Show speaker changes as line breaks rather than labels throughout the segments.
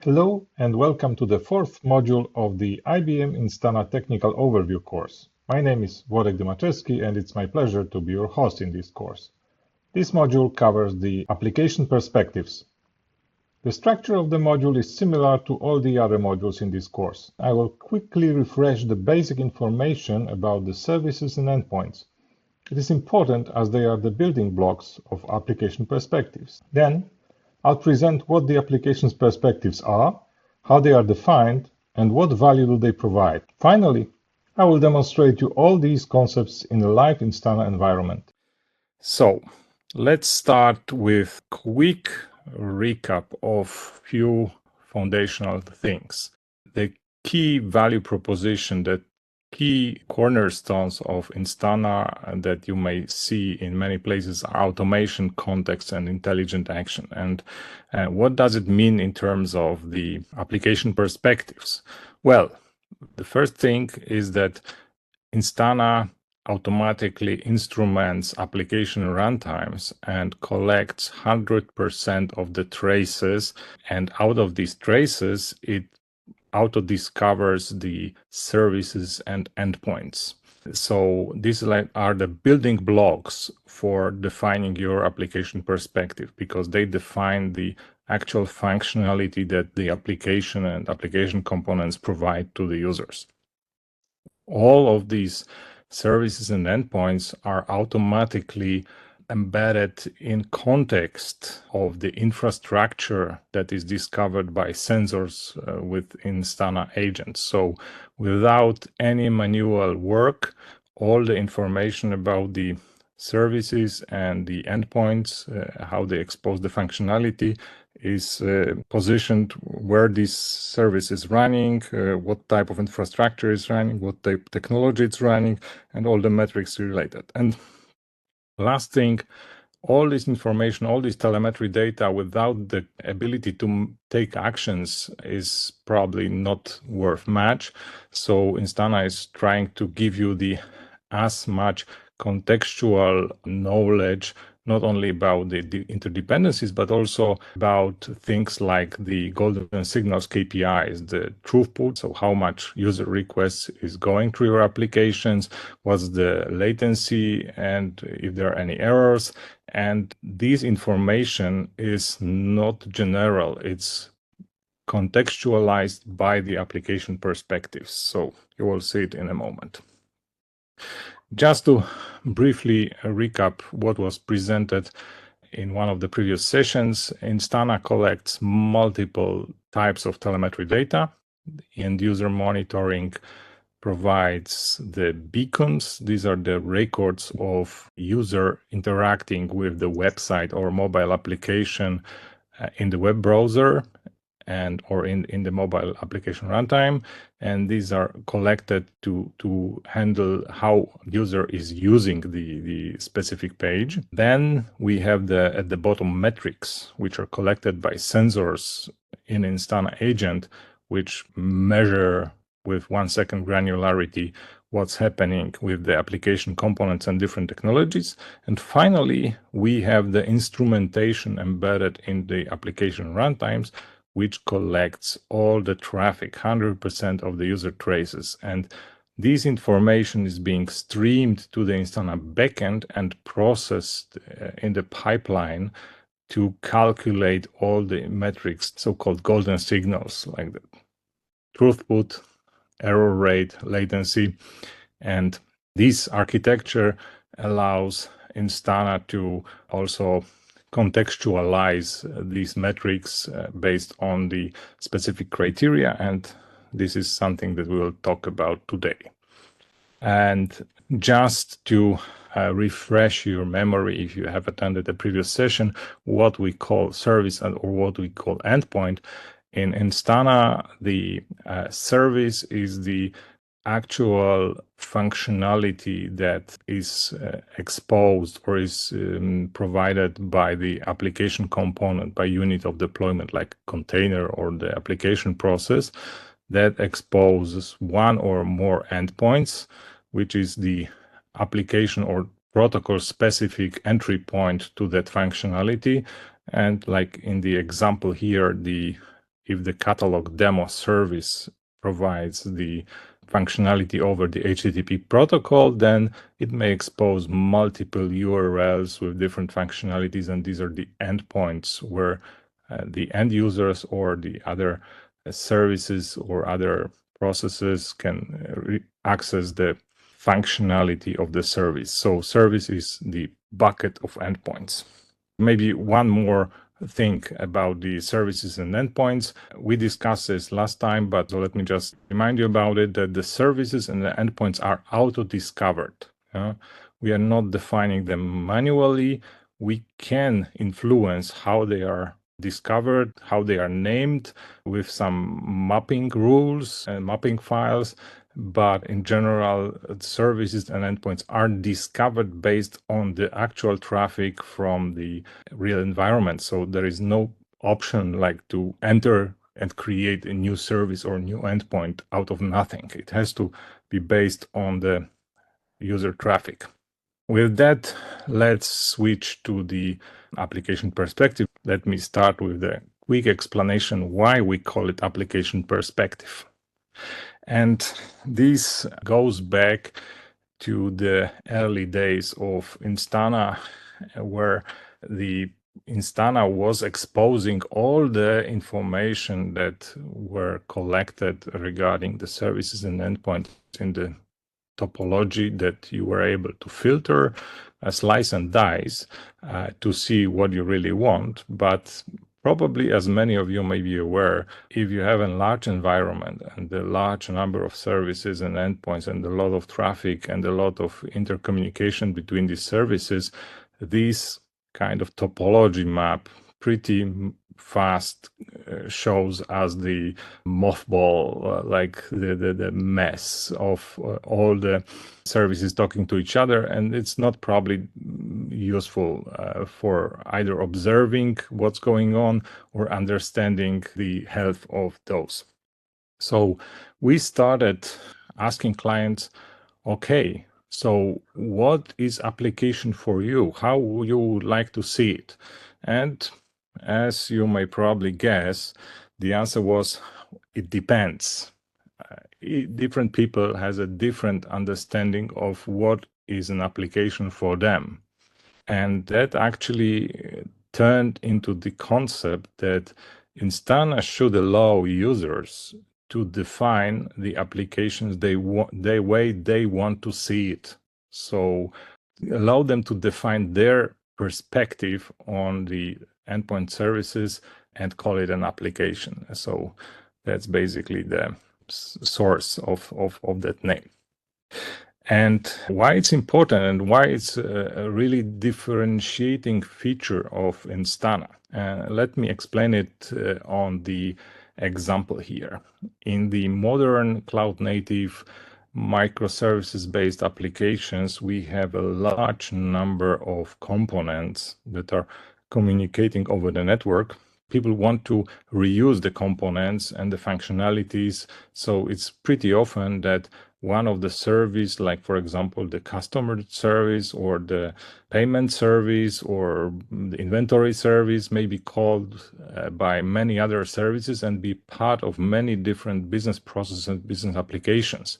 Hello and welcome to the fourth module of the IBM Instana Technical Overview course. My name is Wojtek Dymaszewski and it's my pleasure to be your host in this course. This module covers the application perspectives. The structure of the module is similar to all the other modules in this course. I will quickly refresh the basic information about the services and endpoints. It is important as they are the building blocks of application perspectives. Then, I'll present what the application's perspectives are, how they are defined, and what value do they provide. Finally, I will demonstrate you all these concepts in a live Instana environment.
So, let's start with quick recap of few foundational things. The key value proposition, the key cornerstones of Instana that you may see in many places are automation, context, and intelligent action. And what does it mean in terms of the application perspectives? Well, the first thing is that Instana automatically instruments application runtimes and collects 100% of the traces, and out of these traces it auto-discovers the services and endpoints. So these are the building blocks for defining your application perspective, because they define the actual functionality that the application and application components provide to the users. All of these services and endpoints are automatically embedded in context of the infrastructure that is discovered by sensors with Instana agents. So without any manual work, all the information about the services and the endpoints, how they expose the functionality, is positioned where this service is running, what type of infrastructure is running, what type of technology it's running, and all the metrics related. And last thing, all this information, all this telemetry data without the ability to take actions is probably not worth much. So Instana is trying to give you as much contextual knowledge, not only about the interdependencies, but also about things like the golden signals KPIs, the throughput, so how much user requests is going through your applications, what's the latency, and if there are any errors. And this information is not general, it's contextualized by the application perspectives. So you will see it in a moment. Just to briefly recap what was presented in one of the previous sessions, Instana collects multiple types of telemetry data. End user monitoring provides the beacons. These are the records of user interacting with the website or mobile application in the web browser or in the mobile application runtime, and these are collected to handle how user is using the specific page. Then we have at the bottom metrics, which are collected by sensors in Instana agent, which measure with 1 second granularity what's happening with the application components and different technologies. And finally, we have the instrumentation embedded in the application runtimes, which collects all the traffic, 100% of the user traces. And this information is being streamed to the Instana backend and processed in the pipeline to calculate all the metrics, so-called golden signals, like the throughput, error rate, latency. And this architecture allows Instana to also contextualize these metrics based on the specific criteria, and this is something that we will talk about today. And just to refresh your memory, if you have attended the previous session, what we call service or what we call endpoint, in Instana, the service is the actual functionality that is exposed or is provided by the application component, by unit of deployment, like container or the application process, that exposes one or more endpoints, which is the application or protocol specific entry point to that functionality. And like in the example here, if the catalog demo service provides the functionality over the HTTP protocol, then it may expose multiple URLs with different functionalities, and these are the endpoints where the end users or the other services or other processes can access the functionality of the service. So service is the bucket of endpoints. Maybe one more thing about the services and endpoints. We discussed this last time, but let me just remind you about it, that the services and the endpoints are auto-discovered. We are not defining them manually. We can influence how they are discovered, how they are named with some mapping rules and mapping files. But in general, services and endpoints are discovered based on the actual traffic from the real environment. So there is no option like to enter and create a new service or new endpoint out of nothing. It has to be based on the user traffic. With that, let's switch to the application perspective. Let me start with a quick explanation why we call it application perspective. And this goes back to the early days of Instana, where the Instana was exposing all the information that were collected regarding the services and endpoints in the topology that you were able to filter, slice and dice to see what you really want. But probably, as many of you may be aware, if you have a large environment and a large number of services and endpoints and a lot of traffic and a lot of intercommunication between these services, this kind of topology map pretty fast shows as the mothball, like the mess of all the services talking to each other, and it's not probably useful for either observing what's going on or understanding the health of those. So we started asking clients, okay, so what is application for you? How would you like to see it? And as you may probably guess, the answer was, it depends. Different people has a different understanding of what is an application for them. And that actually turned into the concept that Instana should allow users to define the applications the way they want to see it. So allow them to define their perspective on the endpoint services and call it an application. So that's basically the source of that name. And why it's important and why it's a really differentiating feature of Instana. Let me explain it on the example here. In the modern cloud-native microservices-based applications, we have a large number of components that are communicating over the network. People want to reuse the components and the functionalities, so it's pretty often that one of the service, like for example, the customer service or the payment service or the inventory service, may be called by many other services and be part of many different business processes and business applications.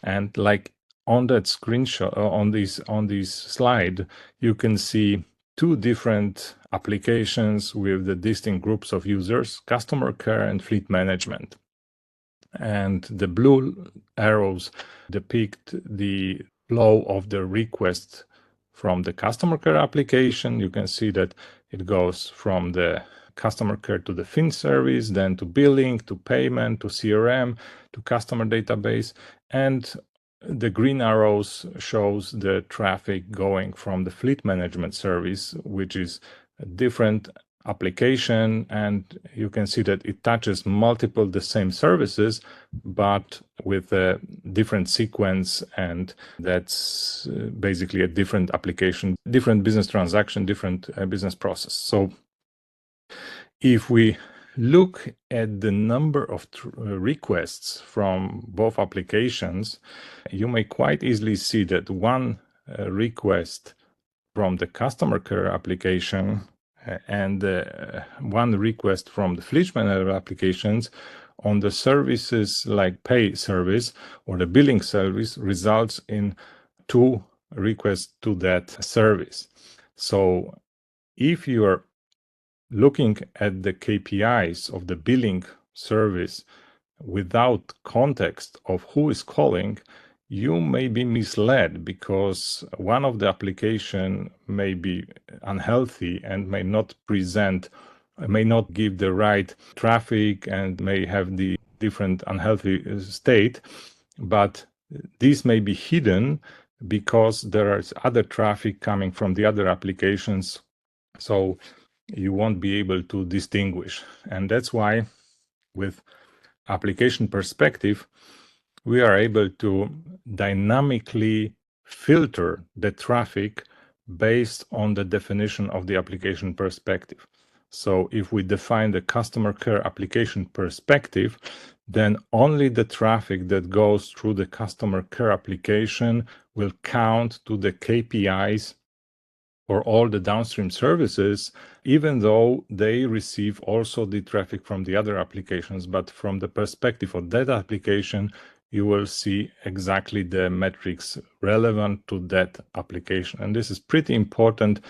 And like on that screenshot, on this slide, you can see two different applications with the distinct groups of users: customer care and fleet management. And the blue arrows depict the flow of the request from the customer care application. You can see that it goes from the customer care to the fin service, then to billing, to payment, to CRM, to customer database. And the green arrows shows the traffic going from the fleet management service, which is a different application, and you can see that it touches multiple the same services, but with a different sequence, and that's basically a different application, different business transaction, different business process. So if we look at the number of requests from both applications, you may quite easily see that one request from the customer care application and one request from the fleet manager applications on the services like pay service or the billing service results in 2 requests to that service. So if you are looking at the KPIs of the billing service without context of who is calling, you may be misled because one of the application may be unhealthy and may not give the right traffic and may have the different unhealthy state, but this may be hidden because there is other traffic coming from the other applications, so you won't be able to distinguish. And that's why with application perspective, we are able to dynamically filter the traffic based on the definition of the application perspective. So if we define the customer care application perspective, then only the traffic that goes through the customer care application will count to the KPIs for all the downstream services, even though they receive also the traffic from the other applications. But from the perspective of that application, you will see exactly the metrics relevant to that application. And this is pretty important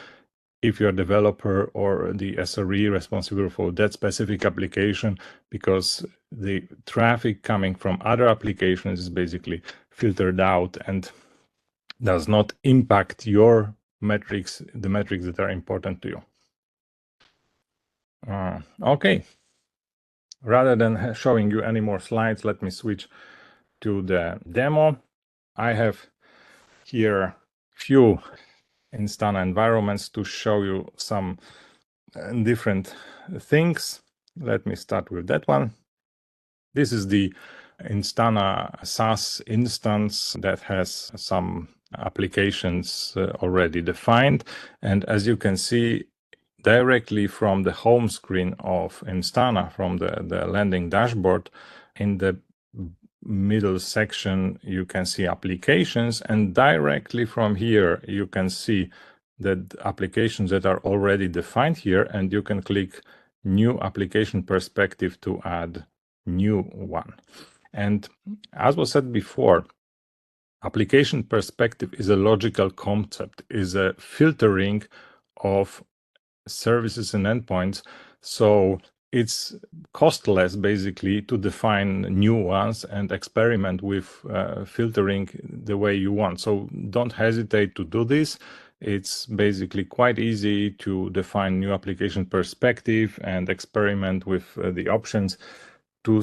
if you're a developer or the SRE responsible for that specific application, because the traffic coming from other applications is basically filtered out and does not impact your metrics, the metrics that are important to you. Okay. Rather than showing you any more slides, let me switch to the demo. I have here few Instana environments to show you some different things. Let me start with that one. This is the Instana SaaS instance that has some applications already defined. And as you can see, directly from the home screen of Instana, from the landing dashboard, in the middle section, you can see applications. And directly from here, you can see the applications that are already defined here. And you can click New Application Perspective to add new one. And as was said before, application perspective is a logical concept, is a filtering of services and endpoints. So it's costless basically to define new ones and experiment with filtering the way you want. So don't hesitate to do this. It's basically quite easy to define new application perspective and experiment with the options to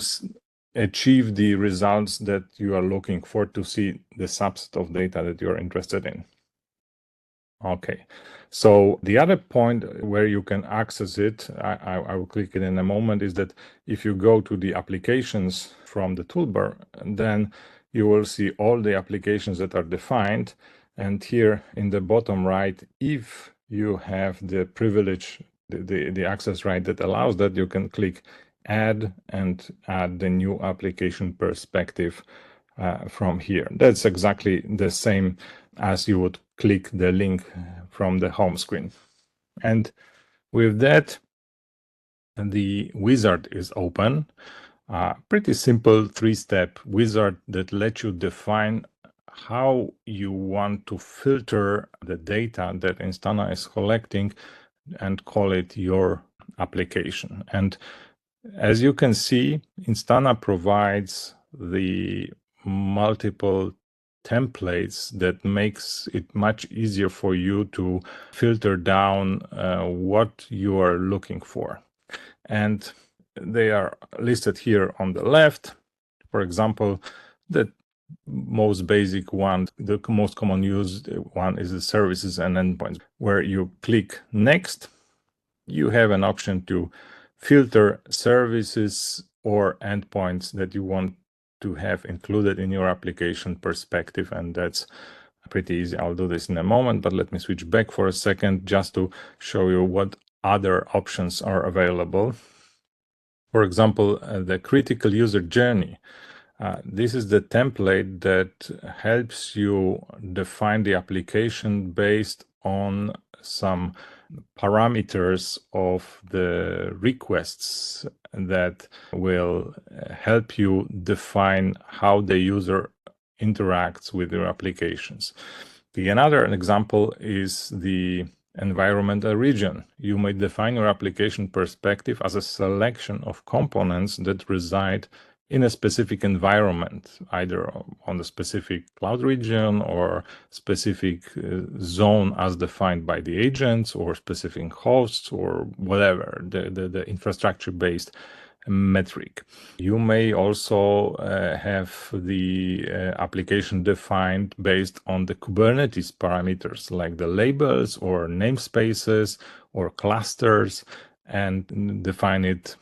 achieve the results that you are looking for, to see the subset of data that you're interested in. Okay, so the other point where you can access it, I will click it in a moment, is that if you go to the applications from the toolbar, then you will see all the applications that are defined. And here in the bottom right, if you have the privilege, the access right that allows that, you can click add and add the new application perspective from here. That's exactly the same as you would click the link from the home screen. And with that, the wizard is open. Pretty simple 3-step wizard that lets you define how you want to filter the data that Instana is collecting and call it your application. And as you can see, Instana provides the multiple templates that makes it much easier for you to filter down what you are looking for. And they are listed here on the left. For example, the most basic one, the most common used one, is the services and endpoints, where you click next. You have an option to filter services or endpoints that you want to have included in your application perspective, and that's pretty easy. I'll do this in a moment, but let me switch back for a second just to show you what other options are available. For example, the critical user journey. This is the template that helps you define the application based on some parameters of the requests that will help you define how the user interacts with your applications. Another example is the environmental region. You may define your application perspective as a selection of components that reside in a specific environment, either on the specific cloud region or specific zone as defined by the agents or specific hosts or whatever, the infrastructure-based metric. You may also have the application defined based on the Kubernetes parameters like the labels or namespaces or clusters and define it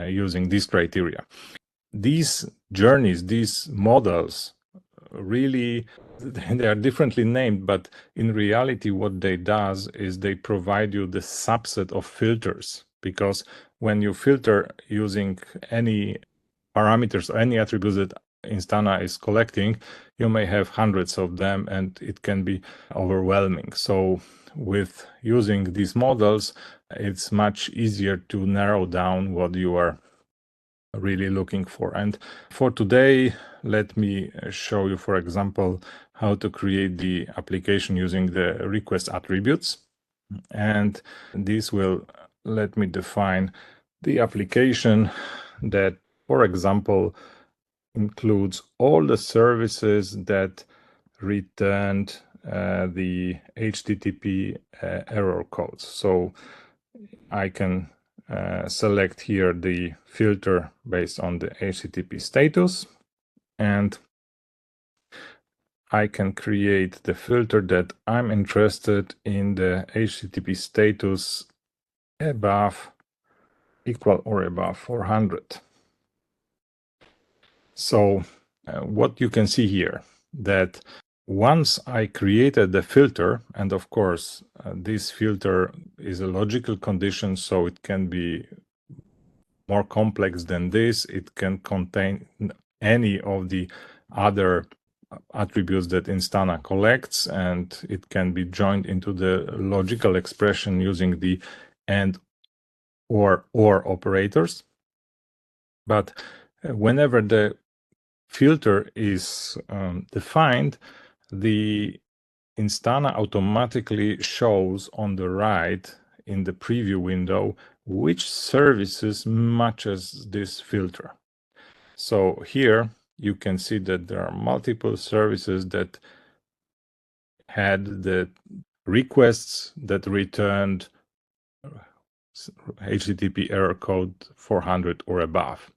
using these criteria. These journeys, these models, really, they are differently named, but in reality, what they does is they provide you the subset of filters, because when you filter using any parameters, any attributes that Instana is collecting, you may have hundreds of them and it can be overwhelming. So with using these models, it's much easier to narrow down what you are really looking for. And for today, let me show you, for example, how to create the application using the request attributes. And this will let me define the application that, for example, includes all the services that returned the HTTP error codes. So I can select here the filter based on the HTTP status, and I can create the filter that I'm interested in the HTTP status above, equal or above 400. So what you can see here, that once I created the filter, and of course this filter is a logical condition, so it can be more complex than this. It can contain any of the other attributes that Instana collects, and it can be joined into the logical expression using the and or operators. But whenever the filter is defined, the Instana automatically shows on the right in the preview window which services matches this filter. So here you can see that there are multiple services that had the requests that returned HTTP error code 400 or above.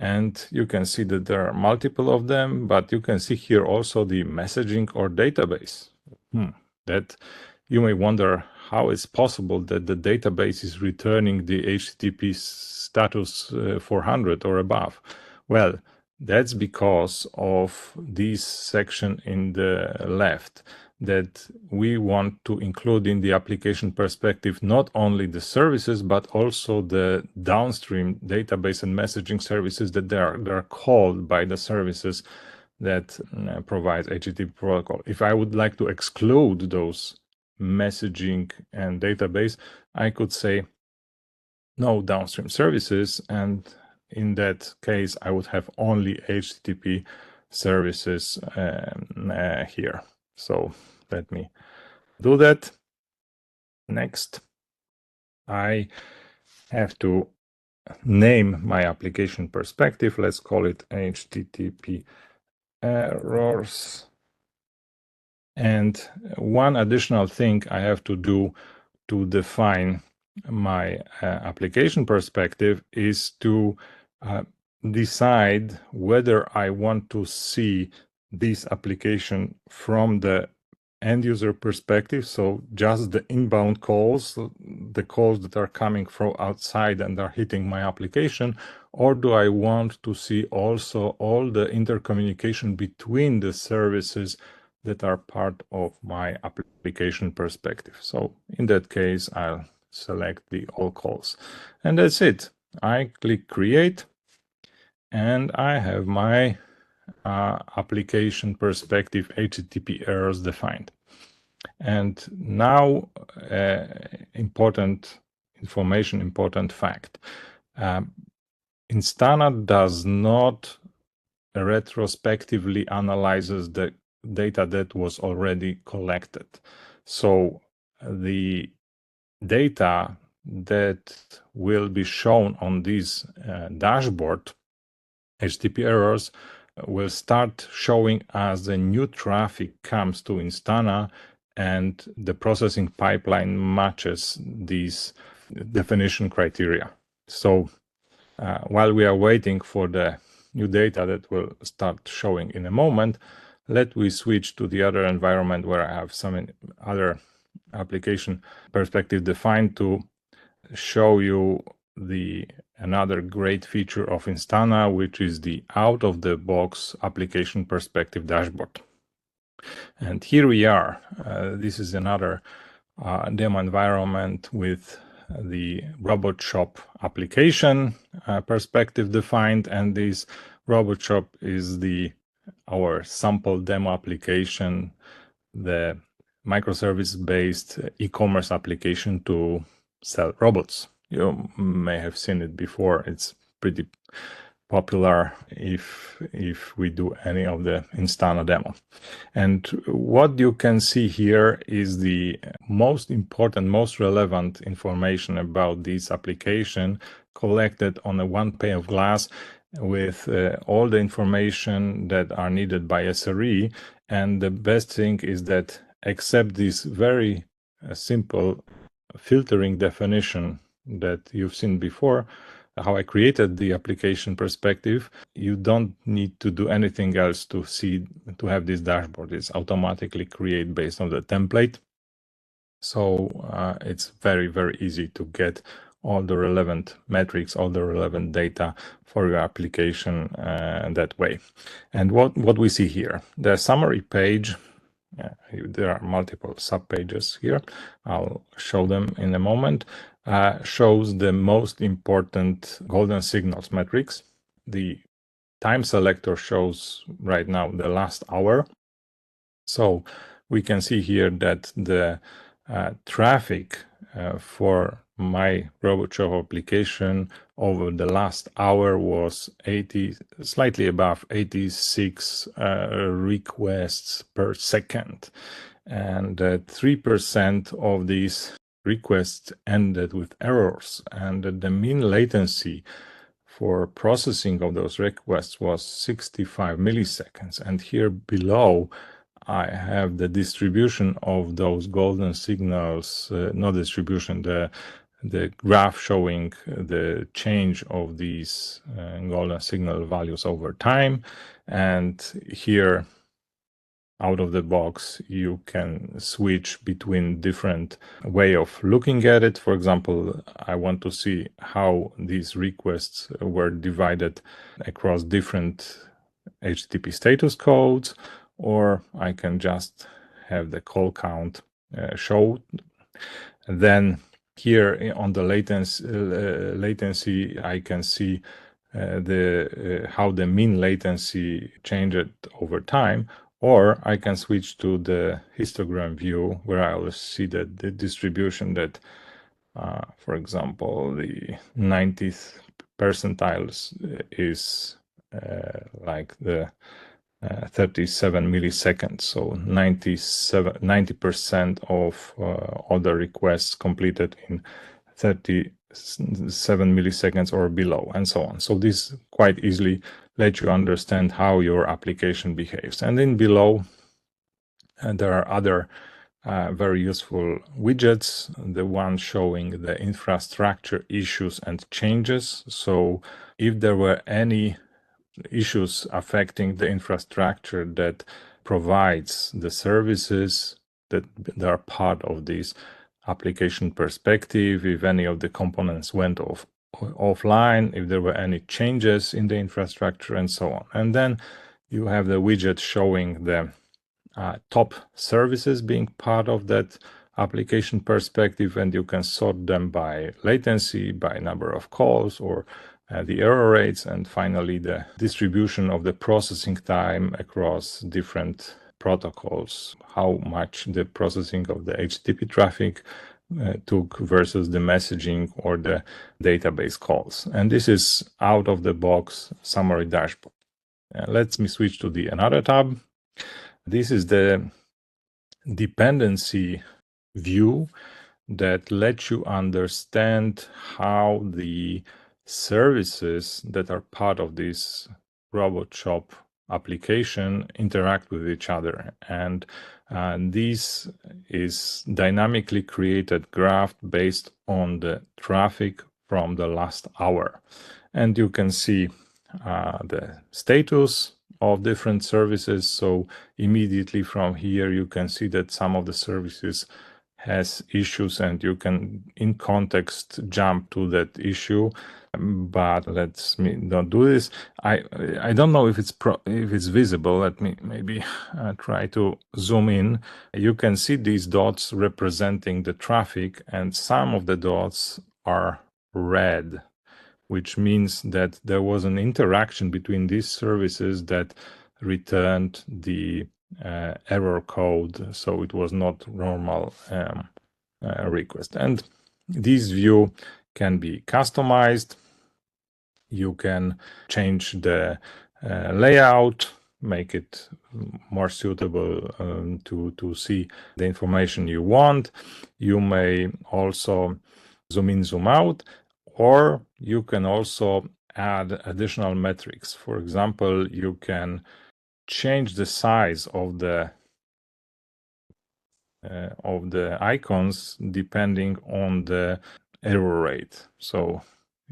And you can see that there are multiple of them, but you can see here also the messaging or database. That you may wonder how it's possible that the database is returning the HTTP status 400 or above. Well, that's because of this section in the left, that we want to include in the application perspective not only the services, but also the downstream database and messaging services that they're called by the services that provides HTTP protocol. If I would like to exclude those messaging and database, I could say no downstream services, and in that case, I would have only HTTP services here. So let me do that. Next, I have to name my application perspective. Let's call it HTTP errors. And one additional thing I have to do to define my application perspective is to decide whether I want to see this application from the end user perspective, so just the inbound calls, the calls that are coming from outside and are hitting my application, or do I want to see also all the intercommunication between the services that are part of my application perspective? So in that case, I'll select the all calls, and that's it. I click create, and I have my application perspective HTTP errors defined. And now, important information, important fact. Instana does not retrospectively analyzes the data that was already collected. So the data that will be shown on this dashboard, HTTP errors, will start showing as the new traffic comes to Instana and the processing pipeline matches these definition criteria. So while we are waiting for the new data that will start showing in a moment, let me switch to the other environment where I have some other application perspective defined to show you another great feature of Instana, which is the out-of-the-box application perspective dashboard. And here we are. This is another demo environment with the robot shop application perspective defined, and this robot shop is our sample demo application, the microservice-based e-commerce application to sell robots. You may have seen it before. It's pretty popular if we do any of the Instana demo. And what you can see here is the most important, most relevant information about this application collected on a one pane of glass with all the information that are needed by SRE. And the best thing is that except this very simple filtering definition that you've seen before, how I created the application perspective, you don't need to do anything else to have this dashboard. It's automatically created based on the template. So it's very, very easy to get all the relevant metrics, all the relevant data for your application that way. And what we see here, the summary page, there are multiple subpages here. I'll show them in a moment. Shows the most important golden signals metrics. The time selector shows right now the last hour. So we can see here that the traffic for my robot shop application over the last hour was slightly above 86 requests per second. And 3% of these requests ended with errors, and the mean latency for processing of those requests was 65 milliseconds. And here below, I have the distribution of those golden signals, not distribution, the graph showing the change of these golden signal values over time. And here, out of the box, you can switch between different way of looking at it. For example, I want to see how these requests were divided across different HTTP status codes, or I can just have the call count show. Then here on the latency, I can see how the mean latency changed over time, or I can switch to the histogram view where I will see that the distribution that, for example, the 90th percentiles is like the 37 milliseconds. So 90% of all the requests completed in 37 milliseconds or below, and so on. So this quite easily lets you understand how your application behaves. And then below, there are other very useful widgets, the one showing the infrastructure issues and changes. So if there were any issues affecting the infrastructure that provides the services that are part of this application perspective, if any of the components went offline, if there were any changes in the infrastructure, and so on. And then you have the widget showing the top services being part of that application perspective, and you can sort them by latency, by number of calls, or the error rates, and finally the distribution of the processing time across different protocols, how much the processing of the HTTP traffic took versus the messaging or the database calls. And this is out of the box summary dashboard. Let me switch to another tab. This is the dependency view that lets you understand how the services that are part of this robot shop application interact with each other. And this is dynamically created graph based on the traffic from the last hour. And you can see the status of different services. So immediately from here, you can see that some of the services has issues and you can in context jump to that issue, but let's not do this. I don't know if it's visible. Let me maybe try to zoom in. You can see these dots representing the traffic, and some of the dots are red, which means that there was an interaction between these services that returned the error code, so it was not normal request. And this view can be customized. You can change the layout, make it more suitable to see the information you want. You may also zoom in, zoom out, or you can also add additional metrics. For example, you can change the size of the icons depending on the error rate. So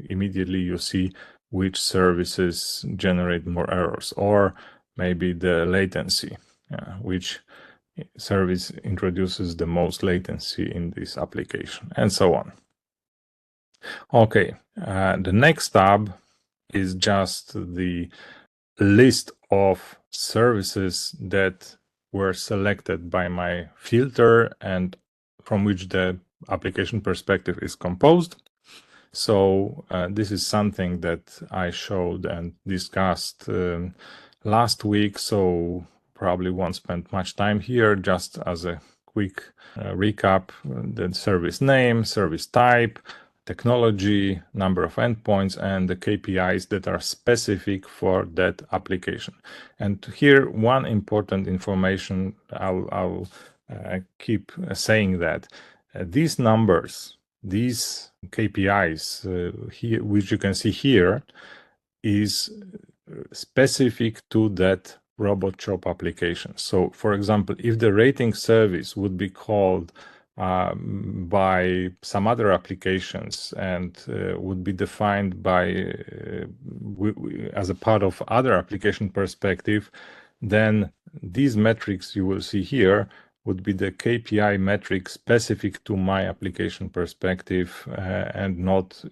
immediately you see which services generate more errors, or maybe the latency, which service introduces the most latency in this application, and so on. Okay, the next tab is just the list of services that were selected by my filter and from which the application perspective is composed. So this is something that I showed and discussed last week, so probably won't spend much time here. Just as a quick recap, the service name, service type, technology, number of endpoints, and the KPIs that are specific for that application. And here, one important information, I'll keep saying that these numbers, these KPIs here, which you can see here, is specific to that robot shop application. So, for example, if the rating service would be called by some other applications and would be defined by as a part of other application perspective, then these metrics you will see here would be the KPI metric specific to my application perspective and not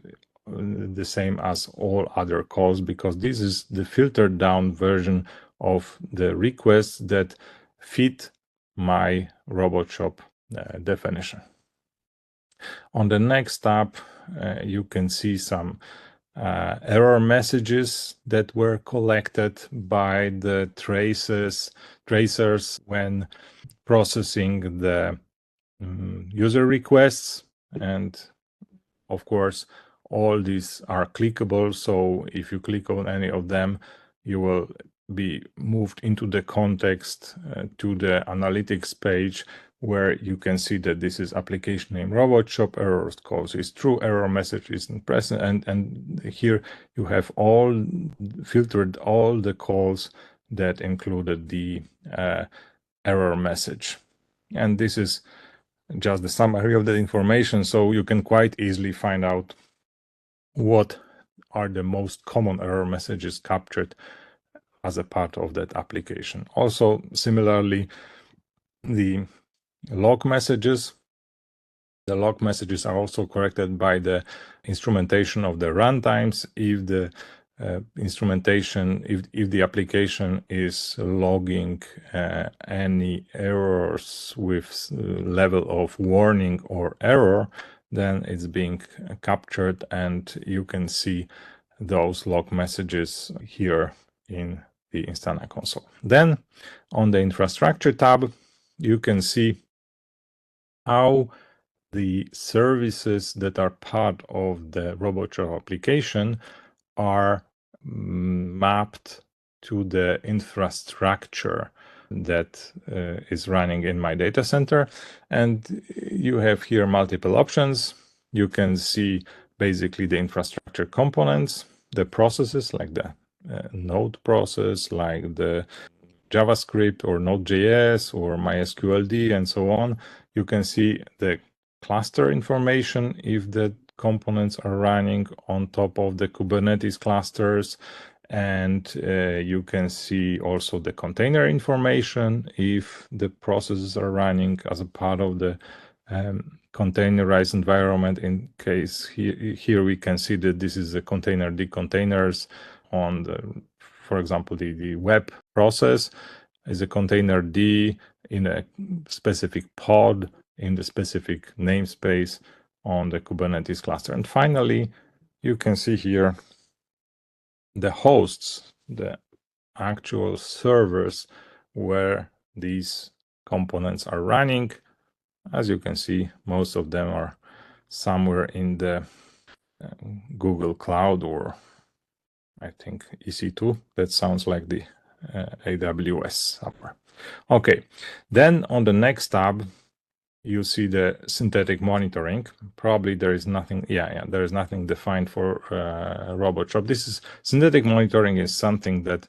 the same as all other calls, because this is the filtered down version of the requests that fit my robot shop definition. On the next tab, you can see some error messages that were collected by the tracers when processing the user requests. And of course, all these are clickable. So if you click on any of them, you will be moved into the context to the analytics page, where you can see that this is application name robot shop, error calls is true, error message isn't present, and here you have all filtered all the calls that included the error message. And this is just the summary of the information, so you can quite easily find out what are the most common error messages captured as a part of that application. Also, similarly, the log messages. The log messages are also corrected by the instrumentation of the runtimes. If the instrumentation, if the application is logging any errors with level of warning or error, then it's being captured, and you can see those log messages here in the Instana console. Then on the infrastructure tab, you can see how the services that are part of the RoboShop application are mapped to the infrastructure that is running in my data center. And you have here multiple options. You can see basically the infrastructure components, the processes like the Node process, like the JavaScript or Node.js or MySQLD and so on. You can see the cluster information if the components are running on top of the Kubernetes clusters. And you can see also the container information if the processes are running as a part of the containerized environment. In case here we can see that this is a container containers on the, for example, the web process is a container D in a specific pod in the specific namespace on the Kubernetes cluster. And finally, you can see here the hosts, the actual servers where these components are running. As you can see, most of them are somewhere in the Google Cloud, or I think EC2. That sounds like the AWS somewhere. Okay, then on the next tab, you see the synthetic monitoring. Probably there is nothing, there is nothing defined for RoboShop. This is synthetic monitoring is something that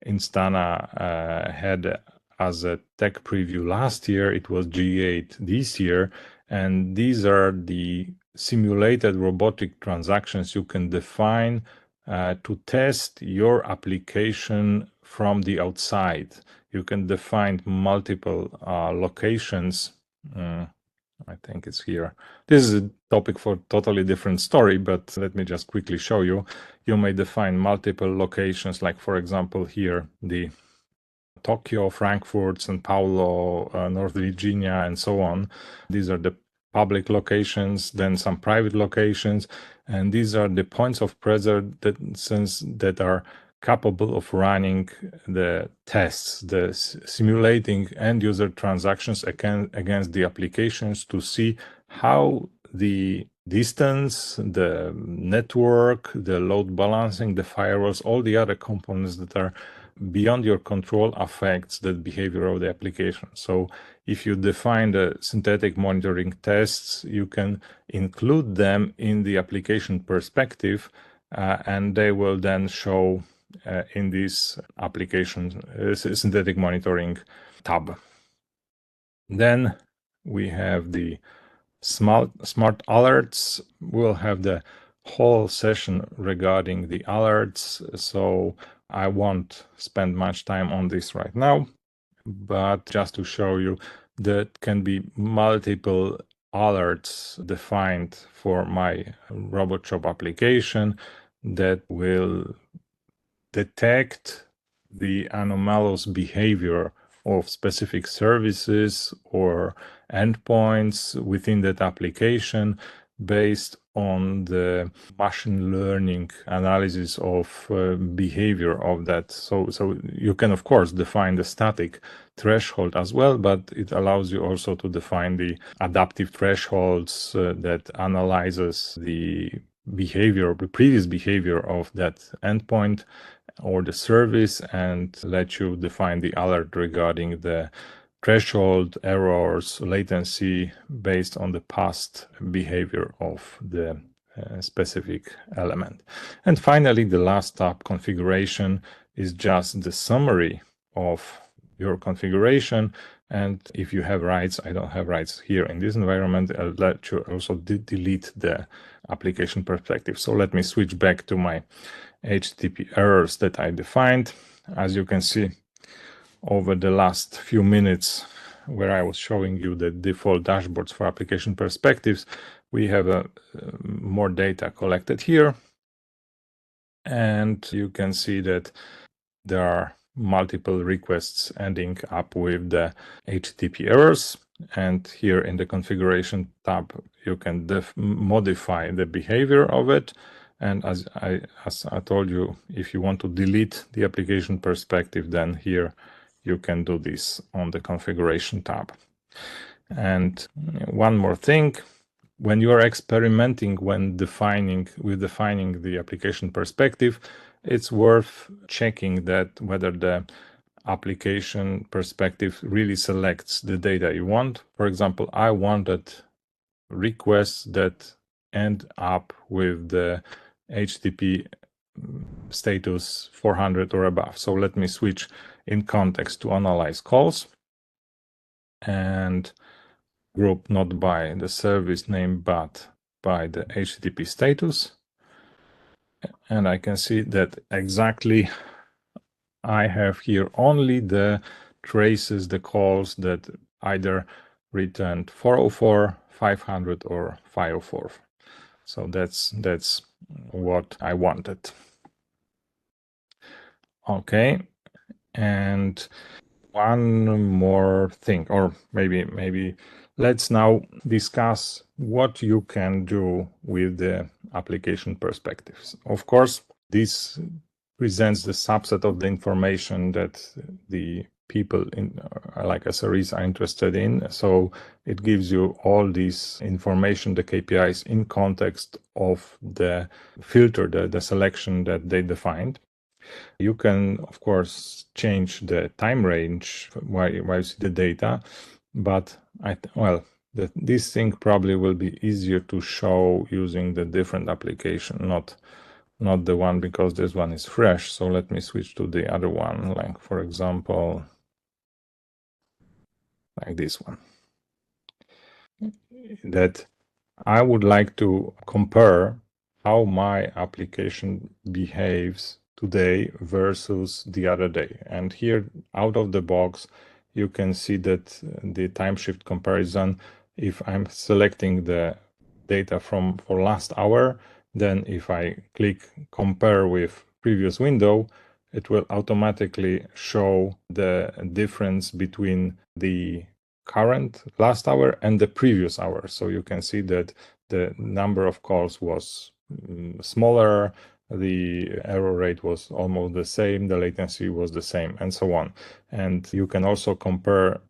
Instana had as a tech preview last year. It was G8 this year, and these are the simulated robotic transactions you can define to test your application from the outside. You can define multiple locations. I think it's here. This is a topic for totally different story, but let me just quickly show you. You may define multiple locations, like for example here, the Tokyo, Frankfurt, São Paulo, North Virginia, and so on. These are the public locations, then some private locations, and these are the points of presence that are capable of running the tests, the simulating end user transactions against the applications to see how the distance, the network, the load balancing, the firewalls, all the other components that are beyond your control affects the behavior of the application. So if you define the synthetic monitoring tests, you can include them in the application perspective, and they will then show in this application synthetic monitoring tab. Then we have the smart alerts. We'll have the whole session regarding the alerts, so I won't spend much time on this right now, but just to show you that can be multiple alerts defined for my RoboShop application that will detect the anomalous behavior of specific services or endpoints within that application based on the machine learning analysis of behavior of that. So you can, of course, define the static threshold as well, but it allows you also to define the adaptive thresholds that analyzes the behavior, the previous behavior of that endpoint or the service, and let you define the alert regarding the threshold, errors, latency based on the past behavior of the specific element. And finally, the last tab, configuration, is just the summary of your configuration. And if you have rights, I don't have rights here in this environment, I'll let you also delete the application perspective. So let me switch back to my HTTP errors that I defined. As you can see, over the last few minutes where I was showing you the default dashboards for application perspectives, we have more data collected here. And you can see that there are multiple requests ending up with the HTTP errors. And here in the configuration tab, you can modify the behavior of it. And as I told you, if you want to delete the application perspective, then here you can do this on the configuration tab. And one more thing, when you are experimenting with defining the application perspective, it's worth checking that whether the application perspective really selects the data you want. For example, I wanted requests that end up with the HTTP status 400 or above. So let me switch in context to analyze calls and group not by the service name but by the HTTP status. And I can see that exactly I have here only the traces, the calls that either returned 404, 500 or 504. So that's what I wanted. Okay, and one more thing, or maybe let's now discuss what you can do with the application perspectives. Of course, this presents the subset of the information that the people like SREs are interested in. So it gives you all this information, the KPIs in context of the filter, the selection that they defined. You can, of course, change the time range while you see the data, but this thing probably will be easier to show using the different application, not the one, because this one is fresh. So let me switch to the other one, like for example, like this one. That I would like to compare how my application behaves today versus the other day. And here, out of the box, you can see that the time shift comparison, if I'm selecting the data for last hour, then if I click compare with previous window, it will automatically show the difference between the current last hour and the previous hour. So you can see that the number of calls was smaller, the error rate was almost the same, the latency was the same, and so on. And you can also compare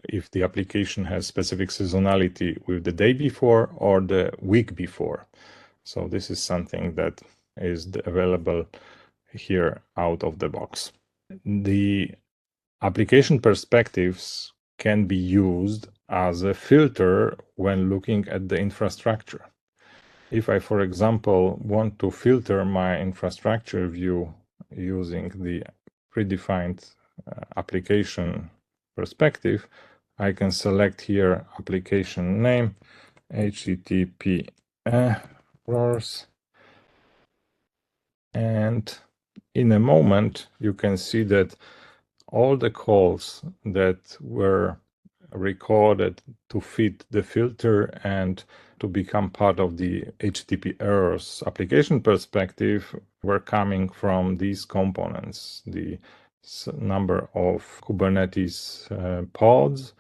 if the application has specific seasonality with the day before or the week before. So this is something that is available here out of the box. The application perspectives can be used as a filter when looking at the infrastructure. If I, for example, want to filter my infrastructure view using the predefined application perspective, I can select here application name, HTTP errors, and in a moment you can see that all the calls that were recorded to fit the filter and to become part of the HTTP errors application perspective were coming from these components, the number of Kubernetes pods,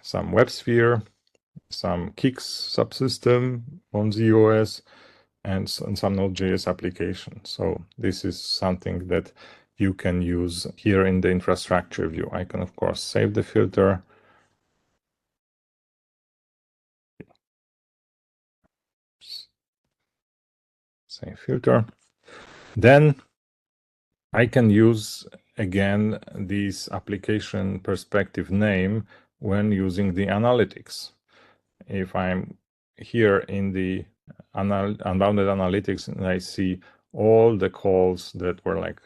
some WebSphere, some Kix subsystem on ZOS, and some Node.js application. So this is something that you can use here in the infrastructure view. I can, of course, save the filter. Save filter. Then I can use again this application perspective name when using the analytics. If I'm here in the unbounded analytics and I see all the calls that were like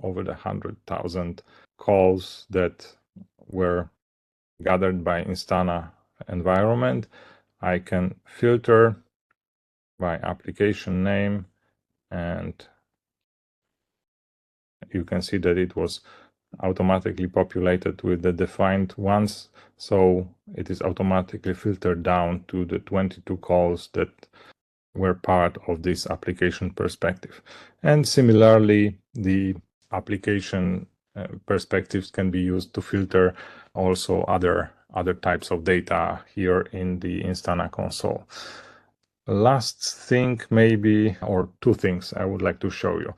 over the 100,000 calls that were gathered by Instana environment, I can filter by application name, and you can see that it was automatically populated with the defined ones. So it is automatically filtered down to the 22 calls that were part of this application perspective. And similarly, the application perspectives can be used to filter also other types of data here in the Instana console. Last thing maybe, or two things I would like to show you.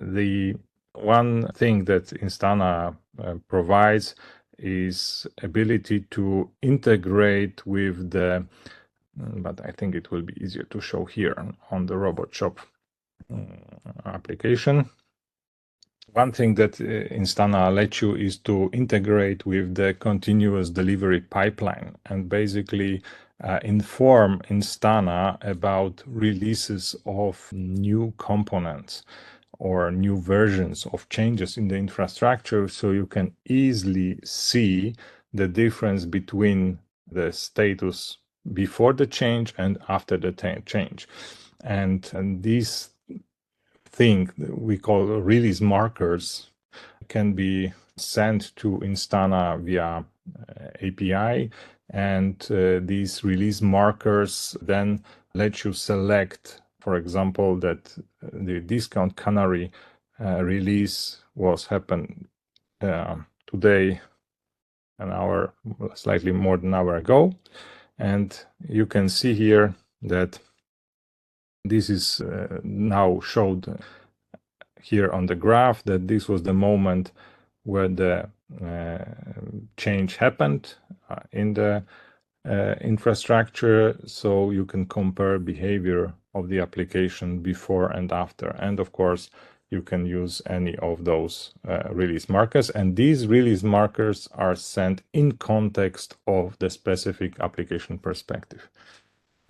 The one thing that Instana provides is ability to integrate with the, but I think it will be easier to show here on the Robot Shop application. One thing that Instana lets you is to integrate with the continuous delivery pipeline and basically inform Instana about releases of new components or new versions of changes in the infrastructure, so you can easily see the difference between the status before the change and after the change. And these thing we call release markers can be sent to Instana via API, and these release markers then let you select, for example, that the discount canary release was happened today, an hour, slightly more than an hour ago, and you can see here that this is now showed here on the graph, that this was the moment where the change happened in the infrastructure, so you can compare behavior of the application before and after. And of course, you can use any of those release markers, and these release markers are sent in context of the specific application perspective.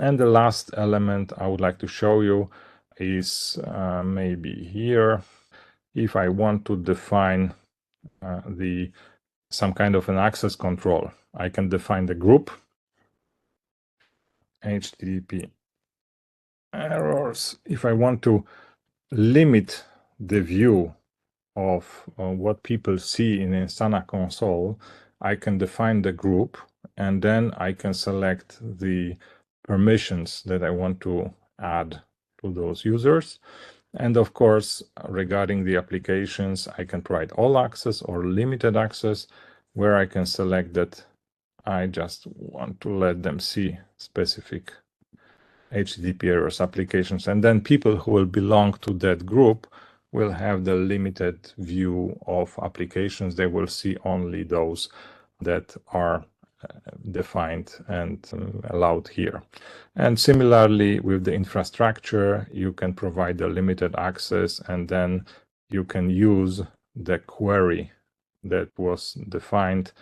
And the last element I would like to show you is maybe here. If I want to define some kind of an access control, I can define the group HTTP errors. If I want to limit the view of what people see in Instana console, I can define the group, and then I can select the permissions that I want to add to those users. And of course, regarding the applications, I can provide all access or limited access, where I can select that I just want to let them see specific HTTP errors applications. And then people who will belong to that group will have the limited view of applications. They will see only those that are defined and allowed here. And similarly with the infrastructure, you can provide the limited access, and then you can use the query that was defined,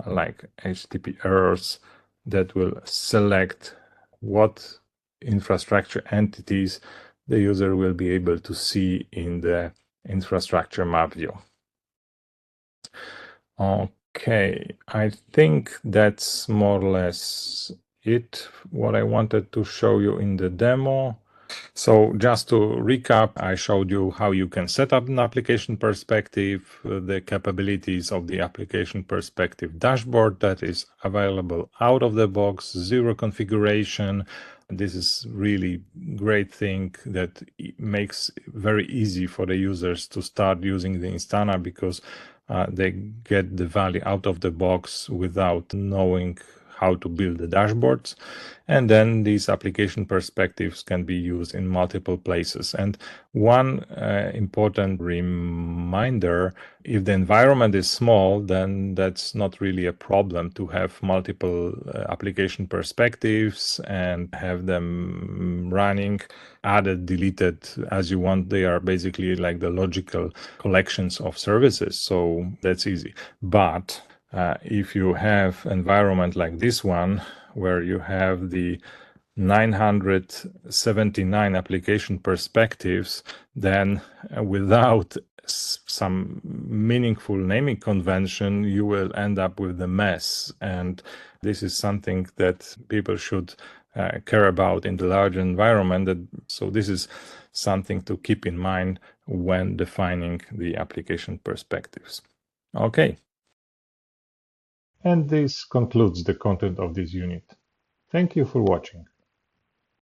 like HTTP errors, that will select what infrastructure entities the user will be able to see in the infrastructure map view. Okay, I think that's more or less it, what I wanted to show you in the demo. So just to recap, I showed you how you can set up an application perspective, the capabilities of the application perspective dashboard that is available out of the box, zero configuration. This is really great thing that makes it very easy for the users to start using the Instana, because they get the value out of the box without knowing how to build the dashboards. And then these application perspectives can be used in multiple places. And one important reminder, if the environment is small, then that's not really a problem to have multiple application perspectives and have them running, added, deleted as you want. They are basically like the logical collections of services, so that's easy. But if you have environment like this one, where you have the 979 application perspectives, then without some meaningful naming convention, you will end up with a mess. And this is something that people should care about in the large environment. So this is something to keep in mind when defining the application perspectives. Okay.
And this concludes the content of this unit. Thank you for watching.